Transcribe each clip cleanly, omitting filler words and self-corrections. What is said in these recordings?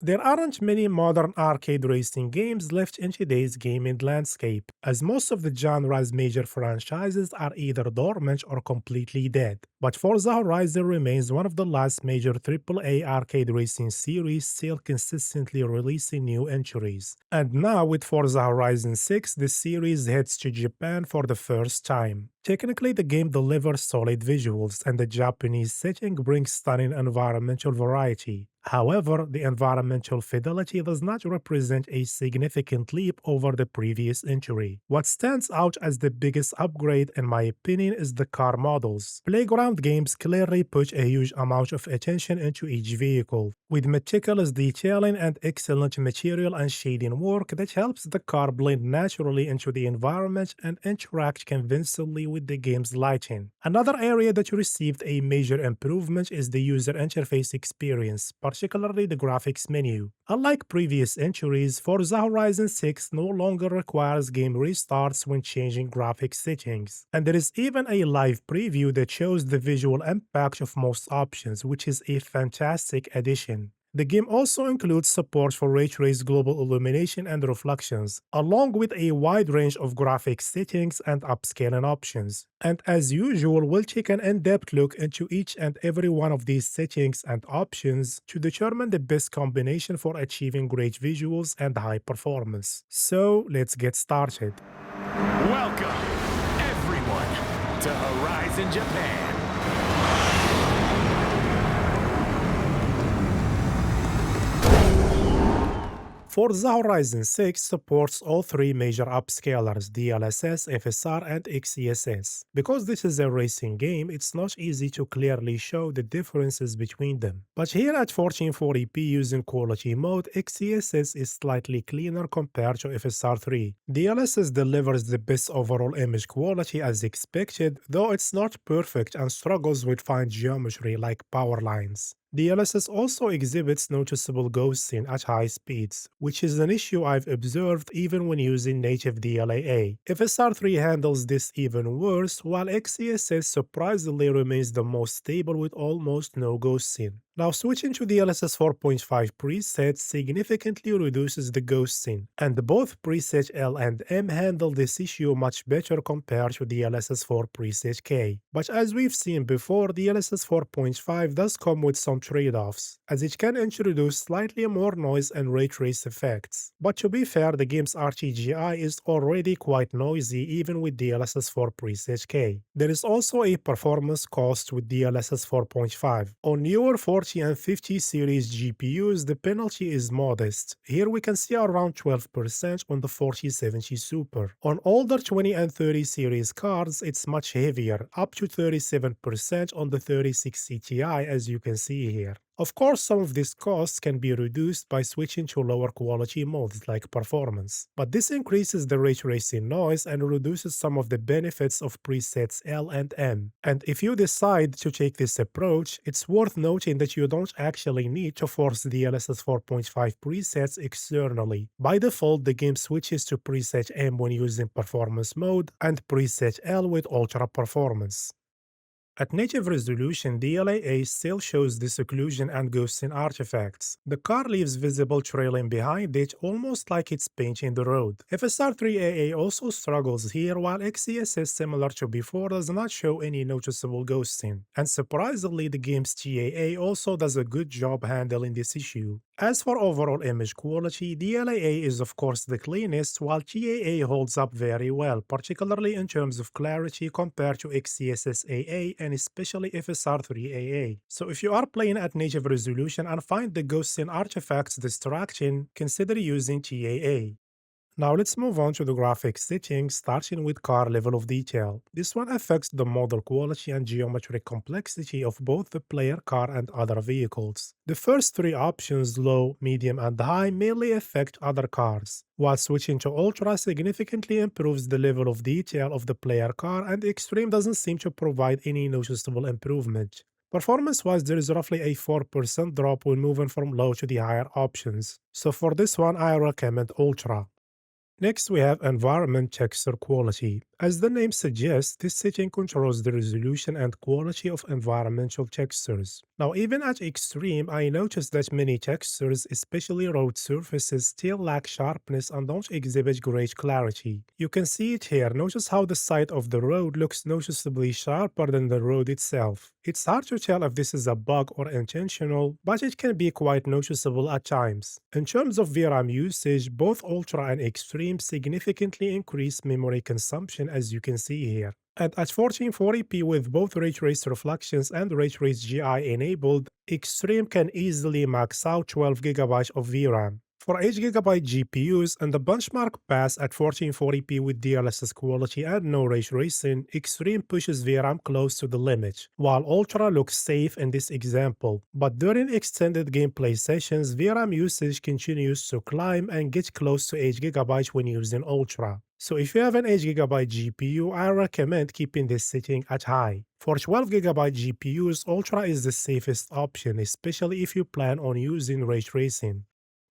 There aren't many modern arcade racing games left in today's gaming landscape, as most of the genre's major franchises are either dormant or completely dead. But Forza Horizon remains one of the last major AAA arcade racing series still consistently releasing new entries. And now, with Forza Horizon 6, the series heads to Japan for the first time. Technically, the game delivers solid visuals, and the Japanese setting brings stunning environmental variety. However, the environmental fidelity does not represent a significant leap over the previous entry. What stands out as the biggest upgrade, in my opinion, is the car models. Playground games clearly put a huge amount of attention into each vehicle, with meticulous detailing and excellent material and shading work that helps the car blend naturally into the environment and interact convincingly with the game's lighting. Another area that received a major improvement is the user interface experience, particularly the graphics menu. Unlike previous entries, Forza Horizon 6 no longer requires game restarts when changing graphics settings, and there is even a live preview that shows the visual impact of most options, which is a fantastic addition. The game also includes support for Raytraced global illumination and reflections, along with a wide range of graphics settings and upscaling options. And as usual, we'll take an in-depth look into each and every one of these settings and options to determine the best combination for achieving great visuals and high performance. So let's get started. Welcome, everyone, to Horizon Japan. Forza Horizon 6 supports all three major upscalers, DLSS, FSR, and XeSS. Because this is a racing game, it's not easy to clearly show the differences between them. But here at 1440p using quality mode, XeSS is slightly cleaner compared to FSR3. DLSS delivers the best overall image quality as expected, though it's not perfect and struggles with fine geometry like power lines. DLSS also exhibits noticeable ghosting at high speeds, which is an issue I've observed even when using native DLAA. FSR3 handles this even worse, while XeSS surprisingly remains the most stable with almost no ghosting. Now, switching to DLSS 4.5 preset significantly reduces the ghosting, and both preset L and M handle this issue much better compared to DLSS 4 preset K. But as we've seen before, DLSS 4.5 does come with some trade-offs, as it can introduce slightly more noise and ray trace effects. But to be fair, the game's RTGI is already quite noisy even with DLSS 4 preset K. There is also a performance cost with DLSS 4.5. On newer 40 and 50 series GPUs, the penalty is modest. Here we can see around 12% on the 4070 Super. On older 20 and 30 series cards, it's much heavier, up to 37% on the 3060 Ti, as you can see here. Of course, some of these costs can be reduced by switching to lower quality modes like performance, but this increases the ray tracing noise and reduces some of the benefits of presets L and M. And if you decide to take this approach, it's worth noting that you don't actually need to force the DLSS 4.5 presets externally. By default, the game switches to preset M when using performance mode and preset L with ultra performance. At native resolution, DLAA still shows this occlusion and ghosting artifacts. The car leaves visible trailing behind it, almost like it's painting the road. FSR3AA also struggles here, while XeSS, similar to before, does not show any noticeable ghosting. And surprisingly, the game's TAA also does a good job handling this issue. As for overall image quality, DLAA is of course the cleanest, while TAA holds up very well, particularly in terms of clarity compared to XeSS-AA and especially FSR3AA. So if you are playing at native resolution and find the ghosting artifacts distracting, consider using TAA. Now let's move on to the graphics settings, starting with car level of detail. This one affects the model quality and geometric complexity of both the player car and other vehicles. The first three options, low, medium, and high, mainly affect other cars, while switching to ultra significantly improves the level of detail of the player car, and extreme doesn't seem to provide any noticeable improvement. Performance-wise, there is roughly a 4% drop when moving from low to the higher options, so for this one I recommend ultra. Next, we have environment texture quality. As the name suggests, this setting controls the resolution and quality of environmental textures. Now, even at extreme, I noticed that many textures, especially road surfaces, still lack sharpness and don't exhibit great clarity. You can see it here. Notice how the side of the road looks noticeably sharper than the road itself. It's hard to tell if this is a bug or intentional, but it can be quite noticeable at times. In terms of VRAM usage, both Ultra and Extreme significantly increase memory consumption as you can see here. And at 1440p with both Raytraced reflections and Raytraced GI enabled, Extreme can easily max out 12GB of VRAM. For 8GB GPUs and the benchmark pass at 1440p with DLSS quality and no ray tracing, Extreme pushes VRAM close to the limit, while Ultra looks safe in this example. But during extended gameplay sessions, VRAM usage continues to climb and get close to 8GB when using Ultra. So if you have an 8GB GPU, I recommend keeping this setting at high. For 12GB GPUs, Ultra is the safest option, especially if you plan on using ray tracing.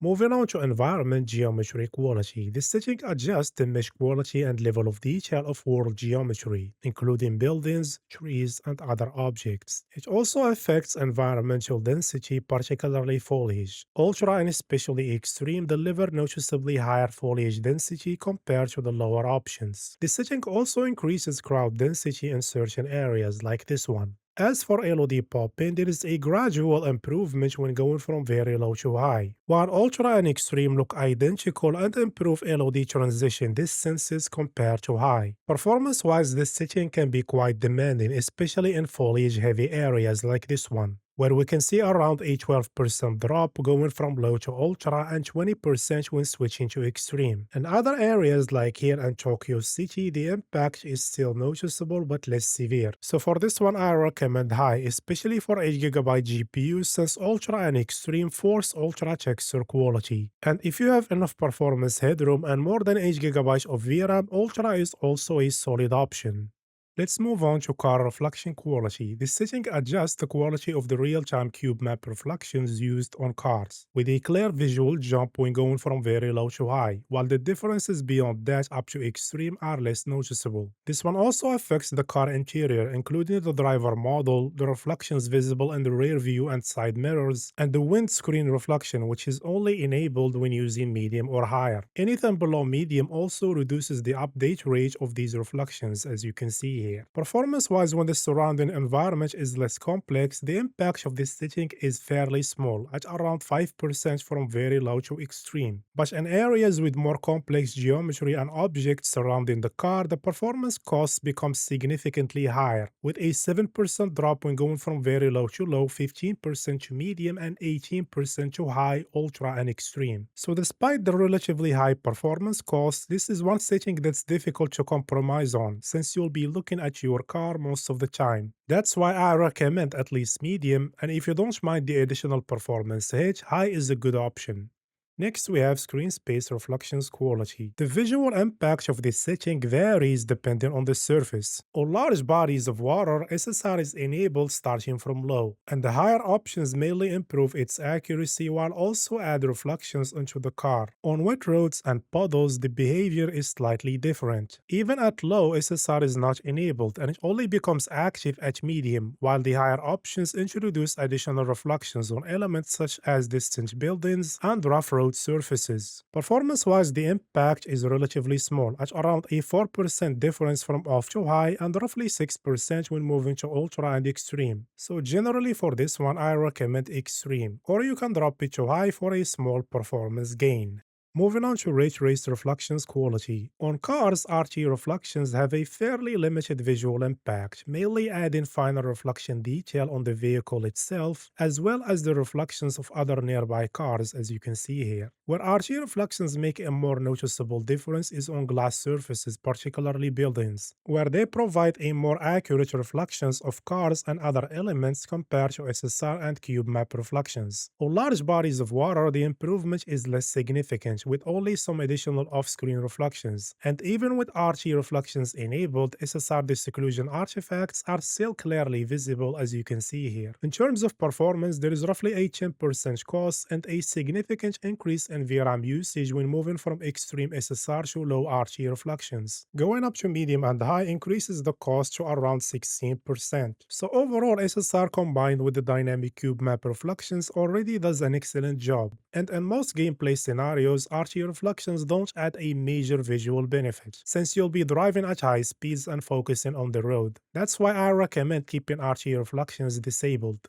Moving on to environment geometry quality, this setting adjusts the mesh quality and level of detail of world geometry, including buildings, trees, and other objects. It also affects environmental density, particularly foliage. Ultra and especially extreme deliver noticeably higher foliage density compared to the lower options. This setting also increases crowd density in certain areas like this one. As for LOD popping, there is a gradual improvement when going from very low to high, while Ultra and Extreme look identical and improve LOD transition distances compared to high. Performance-wise, this setting can be quite demanding, especially in foliage-heavy areas like this one, where we can see around a 12% drop going from low to ultra and 20% when switching to extreme. In other areas like here in Tokyo City, the impact is still noticeable but less severe. So for this one, I recommend high, especially for 8GB GPUs since ultra and extreme force ultra texture quality. And if you have enough performance headroom and more than 8GB of VRAM, ultra is also a solid option. Let's move on to car reflection quality. This setting adjusts the quality of the real-time cube map reflections used on cars, with a clear visual jump when going from very low to high, while the differences beyond that up to extreme are less noticeable. This one also affects the car interior, including the driver model, the reflections visible in the rear view and side mirrors, and the windscreen reflection, which is only enabled when using medium or higher. Anything below medium also reduces the update rate of these reflections, as you can see here. Performance-wise, when the surrounding environment is less complex, the impact of this setting is fairly small, at around 5% from very low to extreme. But in areas with more complex geometry and objects surrounding the car, the performance costs become significantly higher, with a 7% drop when going from very low to low, 15% to medium, and 18% to high, ultra, and extreme. So despite the relatively high performance costs, this is one setting that's difficult to compromise on, since you'll be looking at your car most of the time. That's why I recommend at least medium, and if you don't mind the additional performance hit, high is a good option. Next, we have screen space reflections quality. The visual impact of this setting varies depending on the surface. On large bodies of water, SSR is enabled starting from low, and the higher options mainly improve its accuracy while also add reflections into the car. On wet roads and puddles, the behavior is slightly different. Even at low, SSR is not enabled, and it only becomes active at medium, while the higher options introduce additional reflections on elements such as distant buildings and rough road surfaces. Performance-wise, the impact is relatively small, at around a 4% difference from off to high and roughly 6% when moving to ultra and extreme. So generally for this one, I recommend extreme, or you can drop it to high for a small performance gain. Moving on to Raytraced reflections quality. On cars, RT reflections have a fairly limited visual impact, mainly adding finer reflection detail on the vehicle itself, as well as the reflections of other nearby cars, as you can see here. Where RT reflections make a more noticeable difference is on glass surfaces, particularly buildings, where they provide a more accurate reflections of cars and other elements compared to SSR and cube map reflections. On large bodies of water, the improvement is less significant, percent with only some additional off-screen reflections. And even with RT reflections enabled, SSR disocclusion artifacts are still clearly visible as you can see here. In terms of performance, there is roughly a 10% cost and a significant increase in VRAM usage when moving from extreme SSR to low RT reflections. Going up to medium and high increases the cost to around 16%. So overall, SSR combined with the dynamic cube map reflections already does an excellent job. And in most gameplay scenarios, RT reflections don't add a major visual benefit, since you'll be driving at high speeds and focusing on the road. That's why I recommend keeping RT reflections disabled.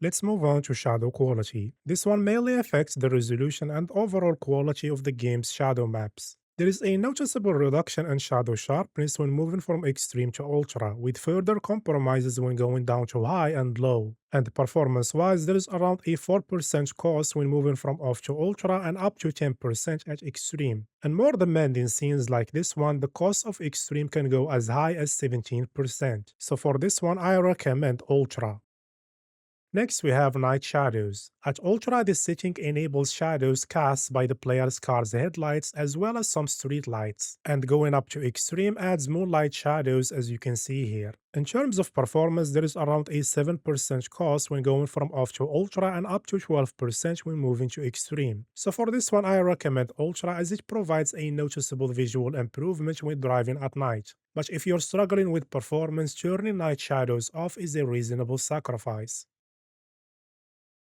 Let's move on to shadow quality. This one mainly affects the resolution and overall quality of the game's shadow maps. There is a noticeable reduction in shadow sharpness when moving from extreme to ultra, with further compromises when going down to high and low. And performance-wise, there is around a 4% cost when moving from off to ultra and up to 10% at extreme. In more demanding scenes like this one, the cost of extreme can go as high as 17%. So for this one, I recommend ultra. Next, we have night shadows. At Ultra, this setting enables shadows cast by the player's car's headlights as well as some street lights. And going up to Extreme adds moonlight shadows as you can see here. In terms of performance, there is around a 7% cost when going from off to Ultra and up to 12% when moving to Extreme. So for this one, I recommend Ultra as it provides a noticeable visual improvement when driving at night. But if you're struggling with performance, turning night shadows off is a reasonable sacrifice.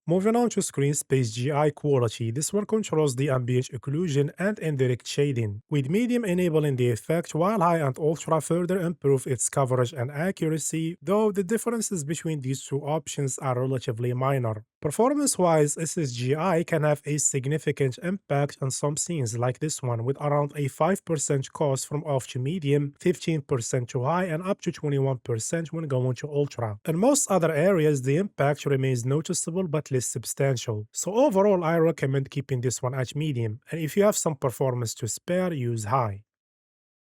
Moving on to screen space GI quality, this one controls the ambient occlusion and indirect shading, with medium enabling the effect while high and ultra further improve its coverage and accuracy, though the differences between these two options are relatively minor. Performance-wise, SSGI can have a significant impact on some scenes like this one, with around a 5% cost from off to medium, 15% to high, and up to 21% when going to ultra. In most other areas, the impact remains noticeable but less substantial. So overall, I recommend keeping this one at medium, and if you have some performance to spare, use high.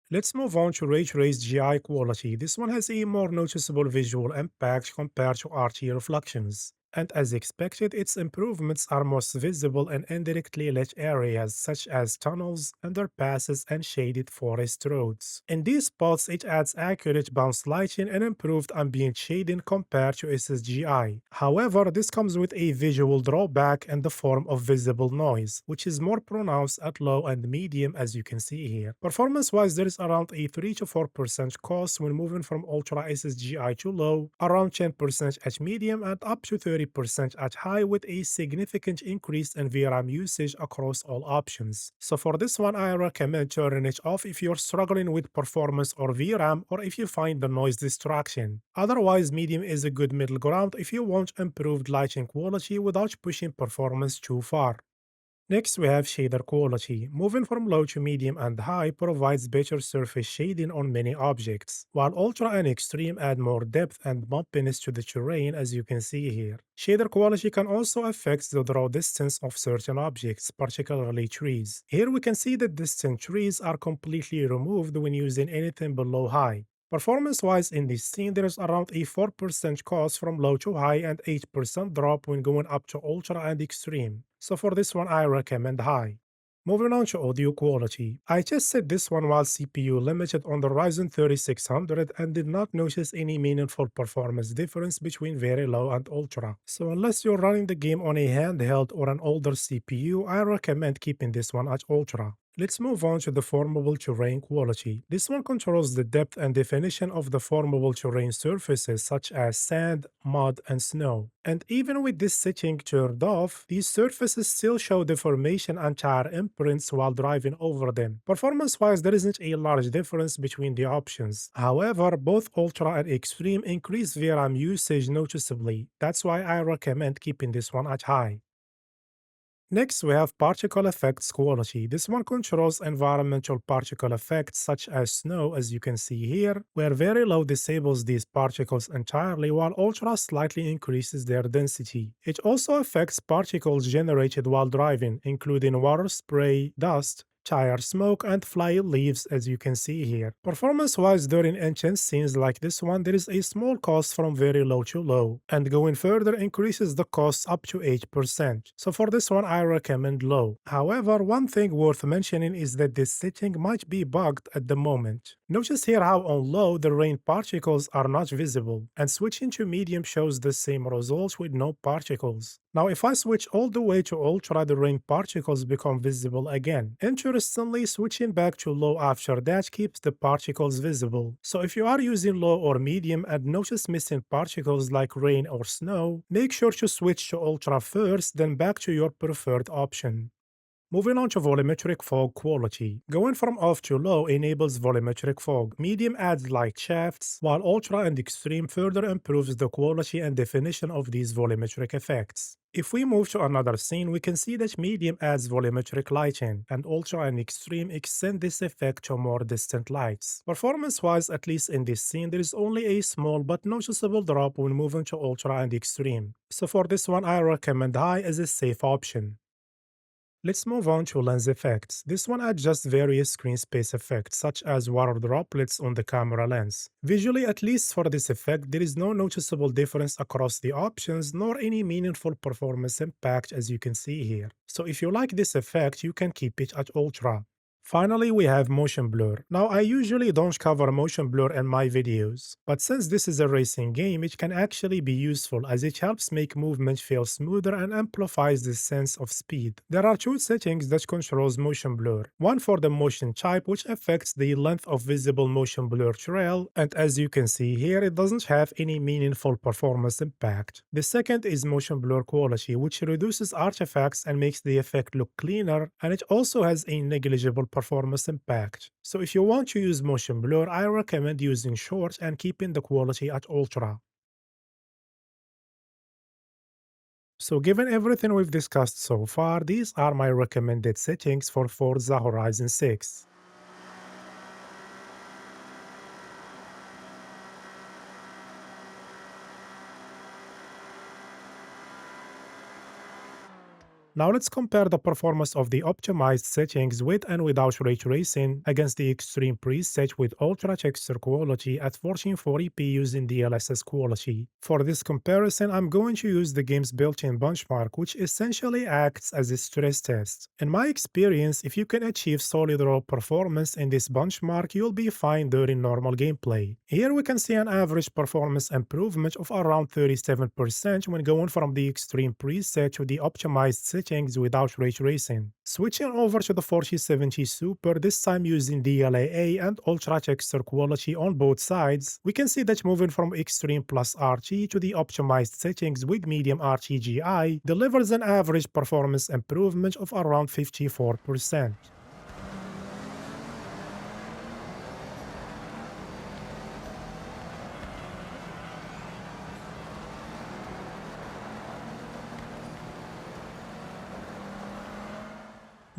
Let's move on to Raytraced GI Quality. This one has a more noticeable visual impact compared to RT reflections. And as expected, its improvements are most visible in indirectly lit areas such as tunnels, underpasses, and shaded forest roads. In these spots, it adds accurate bounce lighting and improved ambient shading compared to SSGI. However, this comes with a visual drawback in the form of visible noise, which is more pronounced at low and medium as you can see here. Performance-wise, there is around a 3 to 4% cost when moving from Ultra SSGI to low, around 10% at medium, and up to 30% at high, with a significant increase in VRAM usage across all options. So for this one, I recommend turning it off if you're struggling with performance or VRAM, or if you find the noise distraction. Otherwise, medium is a good middle ground if you want improved lighting quality without pushing performance too far. Next, we have shader quality. Moving from low to medium and high provides better surface shading on many objects, while ultra and extreme add more depth and bumpiness to the terrain as you can see here. Shader quality can also affect the draw distance of certain objects, particularly trees. Here we can see that distant trees are completely removed when using anything below high. Performance-wise in this scene, there is around a 4% cost from low to high and 8% drop when going up to ultra and extreme. So for this one, I recommend high. Moving on to audio quality. I tested this one while CPU limited on the Ryzen 3600 and did not notice any meaningful performance difference between very low and ultra. So unless you're running the game on a handheld or an older CPU, I recommend keeping this one at ultra. Let's move on to the Deformable terrain quality. This one controls the depth and definition of the deformable terrain surfaces such as sand, mud, and snow. And even with this setting turned off, these surfaces still show deformation and tire imprints while driving over them. Performance-wise, there isn't a large difference between the options. However, both Ultra and Extreme increase VRAM usage noticeably. That's why I recommend keeping this one at high. Next, we have particle effects quality. This one controls environmental particle effects such as snow, as you can see here, where very low disables these particles entirely while ultra slightly increases their density. It also affects particles generated while driving, including water spray, dust, tire smoke, and fly leaves as you can see here. Performance-wise, during intense scenes like this one, there is a small cost from very low to low, and going further increases the cost up to 8%. So for this one, I recommend low. However, one thing worth mentioning is that this setting might be bugged at the moment. Notice here how on low the rain particles are not visible, and switching to medium shows the same results with no particles. Now if I switch all the way to ultra, the rain particles become visible again. Interestingly, switching back to low after that keeps the particles visible. So if you are using low or medium and notice missing particles like rain or snow, make sure to switch to ultra first, then back to your preferred option. Moving on to volumetric fog quality. Going from off to low enables volumetric fog. Medium adds light shafts, while ultra and extreme further improves the quality and definition of these volumetric effects. If we move to another scene, we can see that medium adds volumetric lighting, and ultra and extreme extend this effect to more distant lights. Performance-wise, at least in this scene, there is only a small but noticeable drop when moving to ultra and extreme. So for this one, I recommend high as a safe option. Let's move on to lens effects. This one adjusts various screen space effects, such as water droplets on the camera lens. Visually, at least for this effect, there is no noticeable difference across the options, nor any meaningful performance impact as you can see here. So if you like this effect, you can keep it at ultra. Finally, we have motion blur. Now, I usually don't cover motion blur in my videos, but since this is a racing game, it can actually be useful as it helps make movement feel smoother and amplifies the sense of speed. There are two settings that controls motion blur. One for the motion type, which affects the length of visible motion blur trail, and as you can see here, it doesn't have any meaningful performance impact. The second is motion blur quality, which reduces artifacts and makes the effect look cleaner, and it also has a negligible performance impact. So if you want to use motion blur, I recommend using short and keeping the quality at ultra. So given everything we've discussed so far, these are my recommended settings for Forza Horizon 6. Now let's compare the performance of the optimized settings with and without ray tracing against the extreme preset with ultra texture quality at 1440p using DLSS quality. For this comparison, I'm going to use the game's built-in benchmark, which essentially acts as a stress test. In my experience, if you can achieve solid raw performance in this benchmark, you'll be fine during normal gameplay. Here we can see an average performance improvement of around 37% when going from the extreme preset to the optimized settings without ray tracing. Switching over to the 4070 Super, this time using DLAA and ultra texture quality on both sides, we can see that moving from extreme plus RT to the optimized settings with medium RTGI delivers an average performance improvement of around 54%.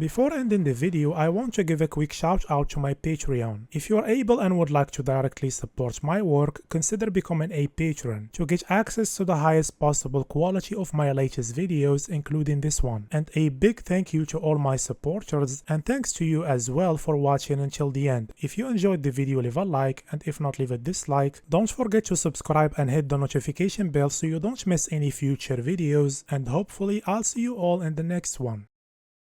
Before ending the video, I want to give a quick shout out to my Patreon. If you are able and would like to directly support my work, consider becoming a patron to get access to the highest possible quality of my latest videos, including this one. And a big thank you to all my supporters, and thanks to you as well for watching until the end. If you enjoyed the video, leave a like, and if not, leave a dislike. Don't forget to subscribe and hit the notification bell so you don't miss any future videos, and hopefully I'll see you all in the next one.